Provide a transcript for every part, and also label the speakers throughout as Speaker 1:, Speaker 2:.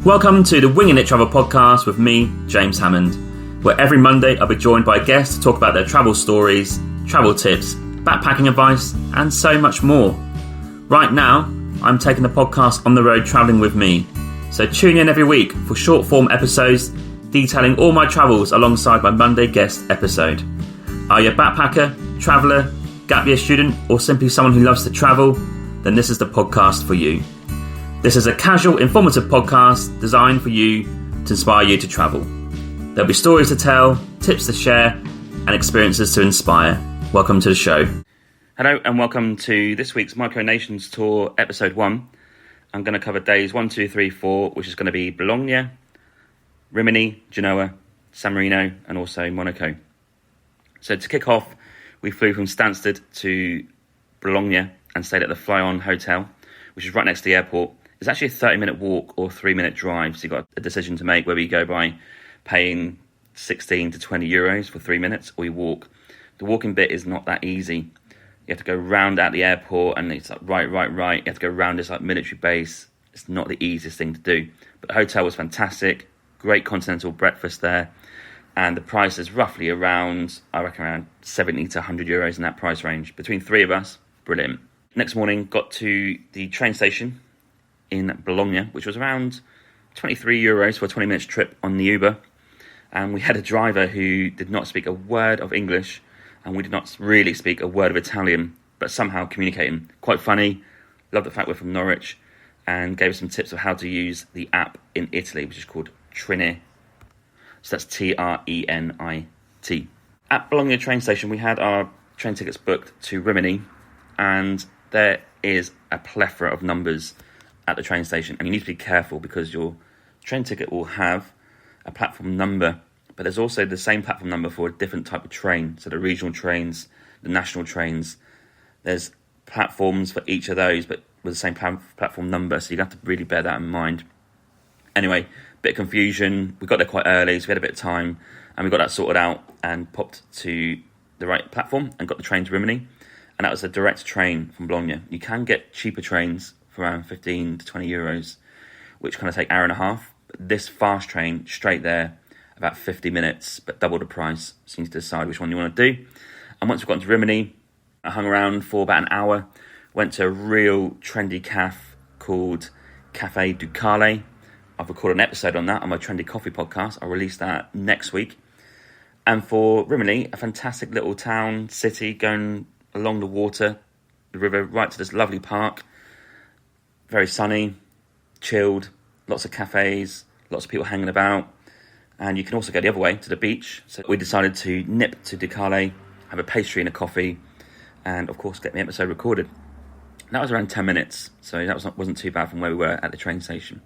Speaker 1: Welcome to the Winging It Travel podcast with me, James Hammond, where every Monday I'll be joined by guests to talk about their travel stories, travel tips, backpacking advice, and so much more. Right now, I'm taking the podcast on the road travelling with me, so tune in every week for short form episodes detailing all my travels alongside my Monday guest episode. Are you a backpacker, traveller, gap year student, or simply someone who loves to travel? Then this is the podcast for you. This is a casual, informative podcast designed for you to inspire you to travel. There'll be stories to tell, tips to share, and experiences to inspire. Welcome to the show. Hello and welcome to this week's Micronations Tour, Episode 1. I'm going to cover days 1, 2, 3, 4, which is going to be Bologna, Rimini, Genoa, San Marino, and also Monaco. So to kick off, we flew from Stansted to Bologna and stayed at the Fly-On Hotel, which is right next to the airport. It's actually a 30-minute walk or 3-minute drive, so you've got a decision to make whether you go by paying 16 to 20 euros for 3 minutes or you walk. The walking bit is not that easy. You have to go round at the airport and it's like right. You have to go round this like military base. It's not the easiest thing to do. But the hotel was fantastic, great continental breakfast there, and the price is roughly around 70 to 100 euros in that price range. Between three of us, brilliant. Next morning, got to the train station in Bologna, which was around 23 euros for a 20 minutes trip on the Uber. And we had a driver who did not speak a word of English, and we did not really speak a word of Italian, but somehow communicating. Quite funny. Love the fact we're from Norwich, and gave us some tips of how to use the app in Italy, which is called Trendy. So that's Trenit. At Bologna train station, we had our train tickets booked to Rimini, and there is a plethora of numbers at the train station, and you need to be careful because your train ticket will have a platform number, but there's also the same platform number for a different type of train. So the regional trains, the national trains, there's platforms for each of those, but with the same platform number, so you'd have to really bear that in mind. Anyway, bit of confusion. We got there quite early, so we had a bit of time, and we got that sorted out and popped to the right platform and got the train to Rimini, and that was a direct train from Bologna. You can get cheaper trains for around 15 to 20 euros, which kind of take an hour and a half. But this fast train, straight there, about 50 minutes, but double the price. So you need to decide which one you want to do. And once we got to Rimini, I hung around for about an hour, went to a real trendy cafe called Cafe Ducale. I've recorded an episode on that on my Trendy Coffee podcast. I'll release that next week. And for Rimini, a fantastic little town, city, going along the water, the river, right to this lovely park. Very sunny, chilled, lots of cafes, lots of people hanging about. And you can also go the other way to the beach. So we decided to nip to Ducale, have a pastry and a coffee, and of course get the episode recorded. That was around 10 minutes, so that wasn't too bad from where we were at the train station.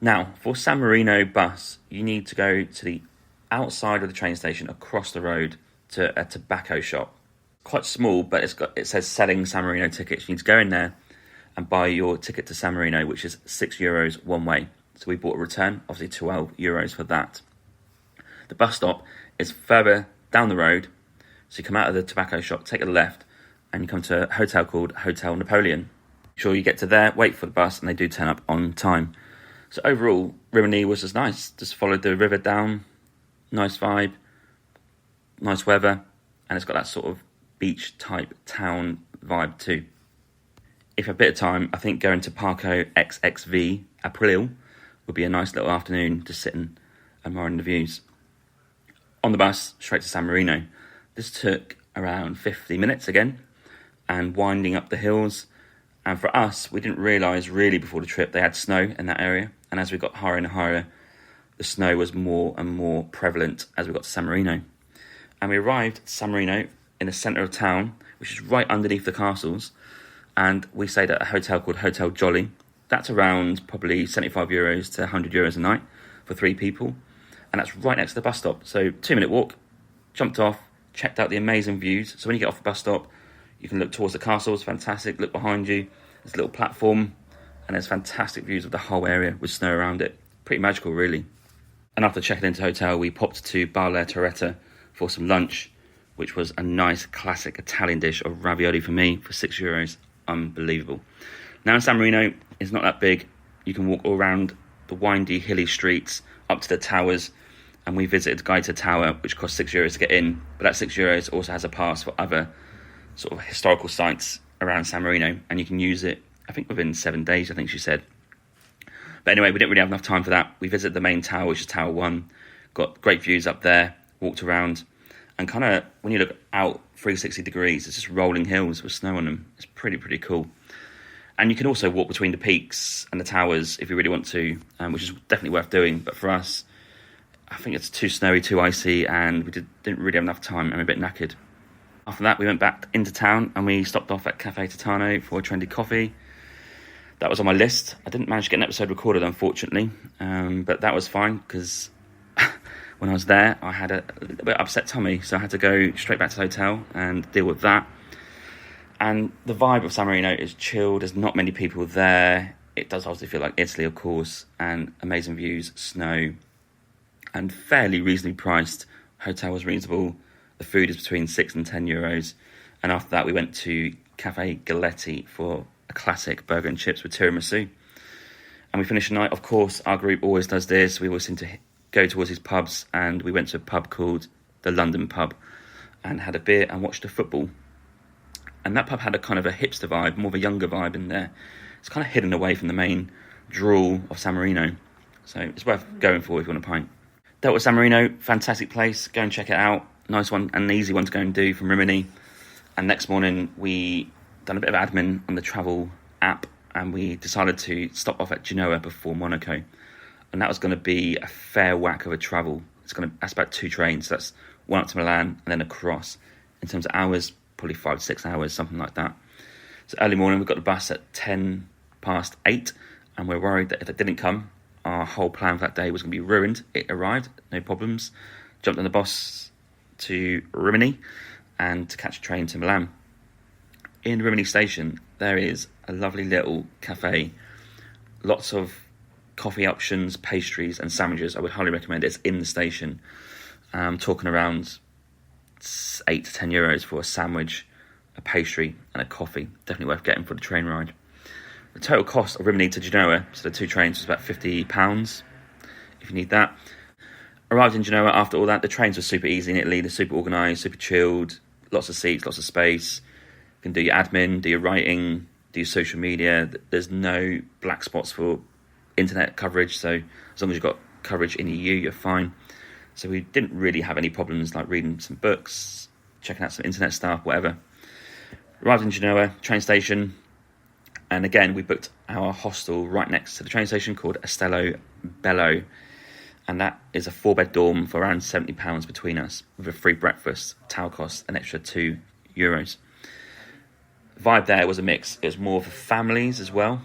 Speaker 1: Now, for San Marino bus, you need to go to the outside of the train station, across the road to a tobacco shop. Quite small, but it says selling San Marino tickets. You need to go in there and buy your ticket to San Marino, which is 6 euros one way. So we bought a return, obviously 12 euros for that. The bus stop is further down the road. So you come out of the tobacco shop, take a left, and you come to a hotel called Hotel Napoleon. Sure, you get to there, wait for the bus, and they do turn up on time. So overall, Rimini was just nice. Just followed the river down, nice vibe, nice weather, and it's got that sort of beach type town vibe too. If you have a bit of time, I think going to Parco XXV April would be a nice little afternoon, just sitting and admiring the views. On the bus, straight to San Marino. This took around 50 minutes again, and winding up the hills. And for us, we didn't realise really before the trip they had snow in that area. And as we got higher and higher, the snow was more and more prevalent as we got to San Marino. And we arrived at San Marino in the centre of town, which is right underneath the castles. And we stayed at a hotel called Hotel Jolly. That's around probably 75 euros to 100 euros a night for 3 people. And that's right next to the bus stop. So 2-minute walk, jumped off, checked out the amazing views. So when you get off the bus stop, you can look towards the castles, fantastic. Look behind you, there's a little platform, and there's fantastic views of the whole area with snow around it. Pretty magical, really. And after checking into the hotel, we popped to Bar La Torretta for some lunch, which was a nice classic Italian dish of ravioli for me for 6 euros. Unbelievable. Now in San Marino, it's not that big. You can walk all around the windy, hilly streets up to the towers, and we visited Gaeta Tower, which cost €6 to get in, but that €6 also has a pass for other sort of historical sites around San Marino, and you can use it, I think, within 7 days, I think she said. But anyway, we didn't really have enough time for that. We visited the main tower, which is Tower 1, got great views up there, walked around, and kind of, when you look out 360 degrees, it's just rolling hills with snow on them. It's pretty cool. And you can also walk between the peaks and the towers if you really want to, which is definitely worth doing. But for us, I think it's too snowy, too icy, and we didn't really have enough time, and we're a bit knackered. After that, we went back into town and we stopped off at Cafe Titano for a trendy coffee. That was on my list. I didn't manage to get an episode recorded, unfortunately, but that was fine because when I was there, I had a little bit upset tummy, so I had to go straight back to the hotel and deal with that. And the vibe of San Marino is chilled. There's not many people there. It does obviously feel like Italy, of course, and amazing views, snow, and fairly reasonably priced. Hotel was reasonable. The food is between €6 and €10. And after that, we went to Cafe Galletti for a classic burger and chips with tiramisu. And we finished the night, of course, our group always does this. We always seem to go towards these pubs, and we went to a pub called the London Pub and had a beer and watched the football. And that pub had a kind of a hipster vibe, more of a younger vibe in there. It's kind of hidden away from the main drawl of San Marino. So it's worth going for if you want a pint. Dealt with San Marino, fantastic place. Go and check it out. Nice one and an easy one to go and do from Rimini. And next morning we done a bit of admin on the travel app, and we decided to stop off at Genoa before Monaco. And that was going to be a fair whack of a travel. That's about 2 trains. So that's one up to Milan and then across. In terms of hours, probably 5 to 6 hours, something like that. So early morning, we got the bus at 8:10, and we're worried that if it didn't come, our whole plan for that day was going to be ruined. It arrived, no problems. Jumped on the bus to Rimini and to catch a train to Milan. In Rimini station, there is a lovely little cafe, lots of coffee options, pastries and sandwiches. I would highly recommend it. It's in the station. Talking around €8 to €10 for a sandwich, a pastry and a coffee. Definitely worth getting for the train ride. The total cost of Rimini to Genoa, so the 2 trains, was about £50 if you need that. Arrived in Genoa after all that. The trains were super easy in Italy. They're super organised, super chilled, lots of seats, lots of space. You can do your admin, do your writing, do your social media. There's no black spots for internet coverage, so as long as you've got coverage in EU, you're fine. So we didn't really have any problems like reading some books, checking out some internet stuff, whatever. Arrived in Genoa, train station, and again we booked our hostel right next to the train station called Ostello Bello, and that is a 4-bed dorm for around £70 between us, with a free breakfast. Tower cost an extra €2. The vibe there was a mix. It was more for families as well,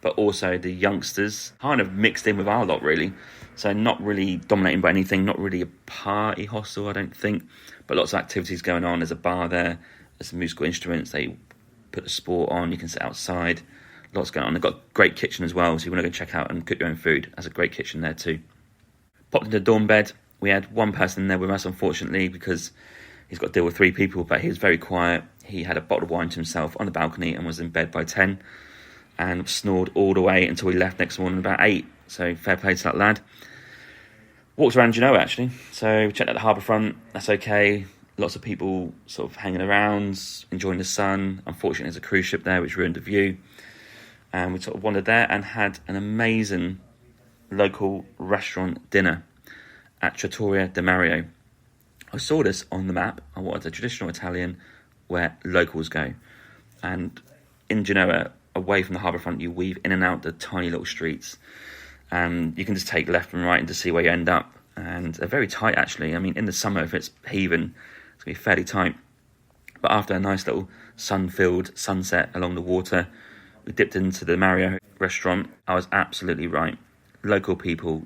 Speaker 1: but also the youngsters kind of mixed in with our lot, really. So not really dominating by anything, not really a party hostel, I don't think, but lots of activities going on. There's a bar there, there's some musical instruments, they put the sport on, you can sit outside, lots going on. They've got a great kitchen as well, so you want to go check out and cook your own food. There's a great kitchen there too. Popped into the dorm bed. We had one person in there with us, unfortunately, because he's got to deal with 3 people, but he was very quiet. He had a bottle of wine to himself on the balcony and was in bed by 10 and snored all the way until we left next morning about 8. So fair play to that lad. Walked around Genoa, actually. So we checked out the harbour front. That's okay. Lots of people sort of hanging around, enjoying the sun. Unfortunately, there's a cruise ship there, which ruined the view. And we sort of wandered there and had an amazing local restaurant dinner at Trattoria de Mario. I saw this on the map. I wanted a traditional Italian where locals go. And in Genoa, away from the harbour front, you weave in and out the tiny little streets. And you can just take left and right and to see where you end up. And they're very tight, actually. I mean, in the summer, if it's heaving, it's going to be fairly tight. But after a nice little sun-filled sunset along the water, we dipped into the Mario restaurant. I was absolutely right. Local people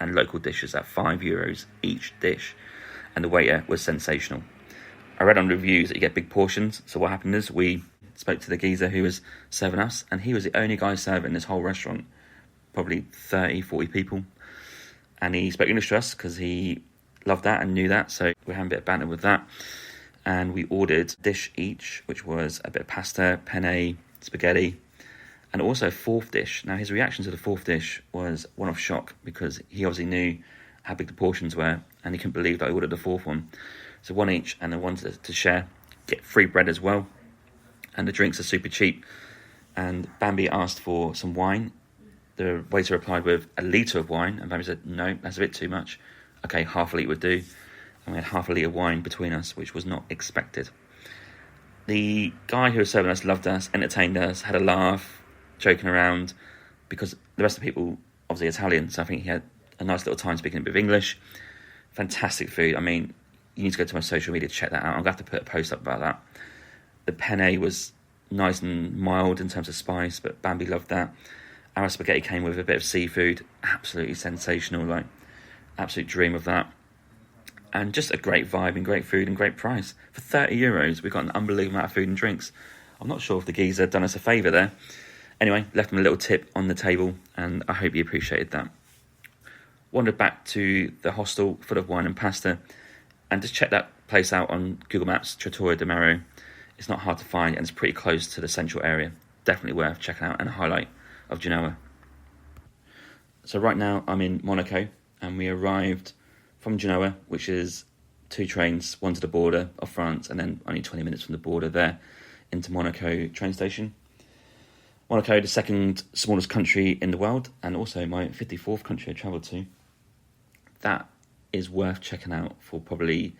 Speaker 1: and local dishes at €5 each dish. And the waiter was sensational. I read on reviews that you get big portions. So what happened is we spoke to the geezer who was serving us, and he was the only guy serving this whole restaurant. Probably 30, 40 people. And he spoke English to us because he loved that and knew that. So we had a bit of banter with that. And we ordered a dish each, which was a bit of pasta, penne, spaghetti, and also a fourth dish. Now, his reaction to the fourth dish was one of shock, because he obviously knew how big the portions were, and he couldn't believe that I ordered the fourth one. So one each, and then one to share. Get free bread as well, and the drinks are super cheap. And Bambi asked for some wine. The waiter replied with a litre of wine, and Bambi said, no, that's a bit too much. Okay, half a litre would do. And we had half a litre of wine between us, which was not expected. The guy who was serving us loved us, entertained us, had a laugh, joking around, because the rest of the people, obviously Italian, so I think he had a nice little time speaking a bit of English. Fantastic food. I mean, you need to go to my social media to check that out. I'm going to have to put a post up about that. The penne was nice and mild in terms of spice, but Bambi loved that. Our spaghetti came with a bit of seafood. Absolutely sensational, like, absolute dream of that. And just a great vibe and great food and great price. For €30, we got an unbelievable amount of food and drinks. I'm not sure if the geezer done us a favour there. Anyway, left him a little tip on the table, and I hope he appreciated that. Wandered back to the hostel full of wine and pasta, and just checked that place out on Google Maps, Trattoria di Mare. It's not hard to find, and it's pretty close to the central area. Definitely worth checking out, and a highlight of Genoa. So right now I'm in Monaco, and we arrived from Genoa, which is 2 trains, one to the border of France, and then only 20 minutes from the border there into Monaco train station. Monaco, the second smallest country in the world, and also my 54th country I travelled to. That is worth checking out for probably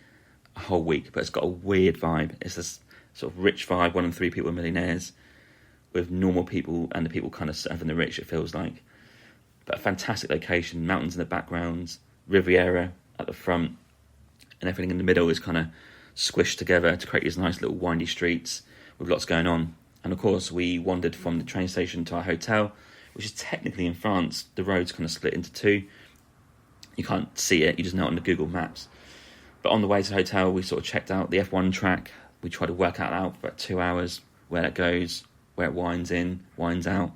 Speaker 1: a whole week, but it's got a weird vibe. It's this sort of rich vibe, 1 in 3 people are millionaires, with normal people and the people kind of serving the rich, it feels like. But a fantastic location, mountains in the background, Riviera at the front, and everything in the middle is kind of squished together to create these nice little windy streets with lots going on. And of course, we wandered from the train station to our hotel, which is technically in France. The road's kind of split into 2. You can't see it, you just know it on the Google Maps. But on the way to the hotel, we sort of checked out the F1 track. We tried to work out for about 2 hours where it goes, where it winds in, winds out.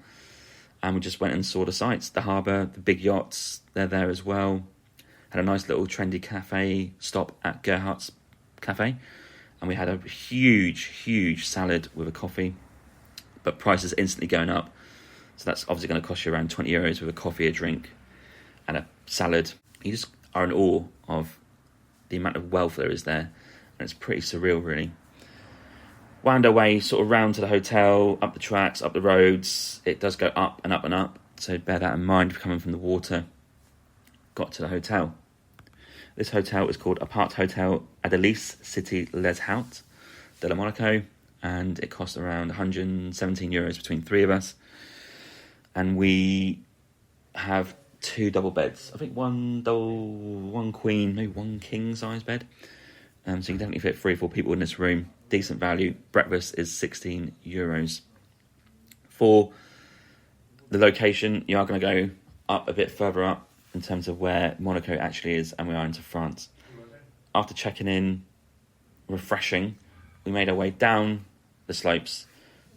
Speaker 1: And we just went and saw the sights, the harbour, the big yachts, they're there as well. Had a nice little trendy cafe stop at Gerhardt's Cafe. And we had a huge salad with a coffee. But prices instantly going up. So that's obviously going to cost you around €20 with a coffee, a drink, and a salad. You just are in awe of the amount of wealth there is there. And it's pretty surreal, really. Wound our way sort of round to the hotel, up the tracks, up the roads. It does go up and up and up. So bear that in mind if you're coming from the water. Got to the hotel. This hotel is called Apart Hotel Adelise City Les Hout de la Monaco. And it cost around €117 between 3 of us. And we have 2 double beds. I think one double, one queen, maybe 1 king size bed. So you can definitely fit 3 or 4 people in this room. Decent value. Breakfast is €16. For the location, you are going to go up a bit further up in terms of where Monaco actually is, and we are into France. After checking in, refreshing, we made our way down the slopes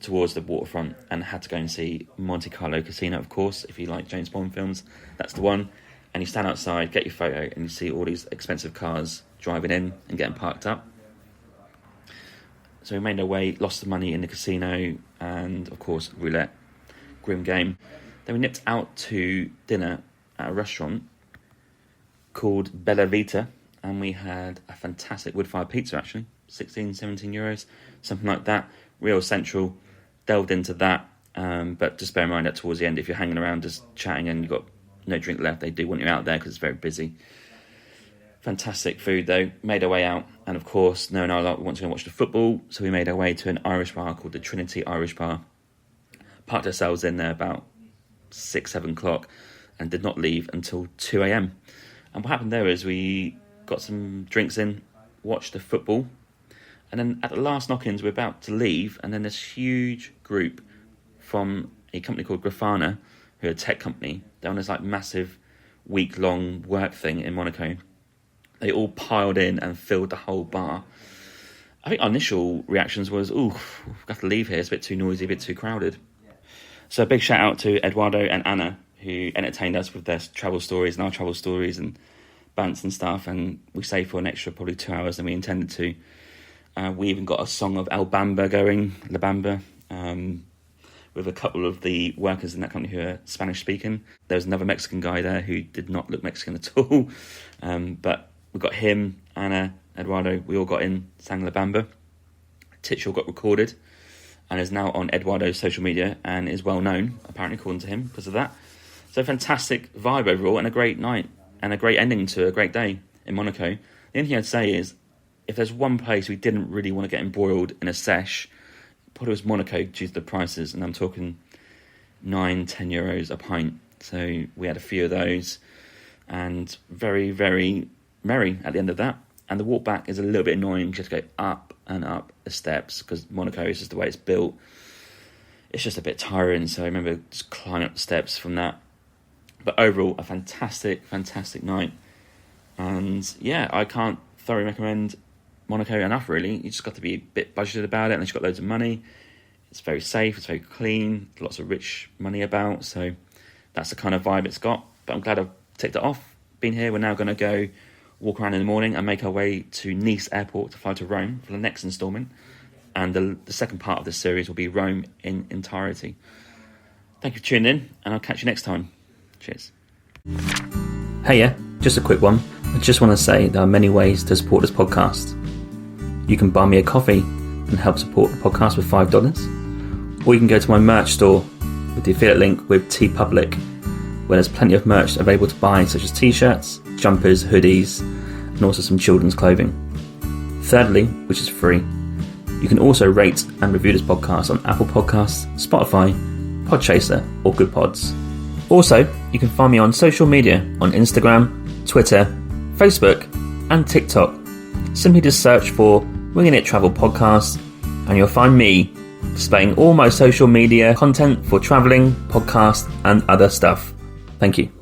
Speaker 1: towards the waterfront and had to go and see Monte Carlo Casino, of course. If you like James Bond films, that's the one. And you stand outside, get your photo, and you see all these expensive cars driving in and getting parked up. So we made our way, lost the money in the casino, and of course roulette, grim game. Then we nipped out to dinner at a restaurant called Bella Vita, and we had a fantastic wood-fired pizza, actually, €16-17, something like that. Real central, delved into that, but just bear in mind that towards the end, if you're hanging around just chatting and you've got no drink left, they do want you out there because it's very busy. Fantastic food though. Made our way out, and of course, knowing our lot, we want to go and watch the football, so we made our way to an Irish bar called the Trinity Irish Bar. Parked ourselves in there about 6-7 o'clock and did not leave until 2 a.m. And what happened there is we got some drinks in, watched the football, and then at the last knock-ins we're about to leave, and then this huge group from a company called Grafana, who are a tech company, they're on this like massive week-long work thing in Monaco. They all piled in and filled the whole bar. I think our initial reactions was, ooh, we've got to leave here, it's a bit too noisy, a bit too crowded. So a big shout out to Eduardo and Anna, who entertained us with their travel stories and our travel stories and bants and stuff, and we stayed for an extra probably 2 hours than we intended to. We even got a song of El Bamba going, La Bamba, with a couple of the workers in that company who are Spanish speaking. There was another Mexican guy there who did not look Mexican at all. But we got him, Anna, Eduardo, we all got in, sang La Bamba. Titchell got recorded and is now on Eduardo's social media and is well known, apparently, according to him, because of that. So fantastic vibe overall and a great night and a great ending to a great day in Monaco. The only thing I'd say is, if there's one place we didn't really want to get embroiled in a sesh, probably was Monaco due to the prices, and I'm talking €9-10 a pint. So we had a few of those and very, very merry at the end of that. And the walk back is a little bit annoying. You have to go up and up the steps because Monaco is just the way it's built. It's just a bit tiring. So I remember just climbing up the steps from that. But overall, a fantastic, fantastic night. And yeah, I can't thoroughly recommend Monaco enough, really. You just got to be a bit budgeted about it, unless you've got loads of money. It's very safe, it's very clean, lots of rich money about. So that's the kind of vibe it's got. But I'm glad I've ticked it off. Been here, we're now going to go walk around in the morning and make our way to Nice airport to fly to Rome for the next instalment. And the second part of this series will be Rome in entirety. Thank you for tuning in, and I'll catch you next time. Cheers. Hey, yeah, just a quick one. I just want to say there are many ways to support this podcast. You can buy me a coffee and help support the podcast with $5. Or you can go to my merch store with the affiliate link with TeePublic, where there's plenty of merch available to buy, such as t-shirts, jumpers, hoodies, and also some children's clothing. Thirdly, which is free, you can also rate and review this podcast on Apple Podcasts, Spotify, Podchaser, or Good Pods. Also, you can find me on social media on Instagram, Twitter, Facebook, and TikTok. Simply just search for Winging It Travel Podcast, and you'll find me displaying all my social media content for travelling, podcast, and other stuff. Thank you.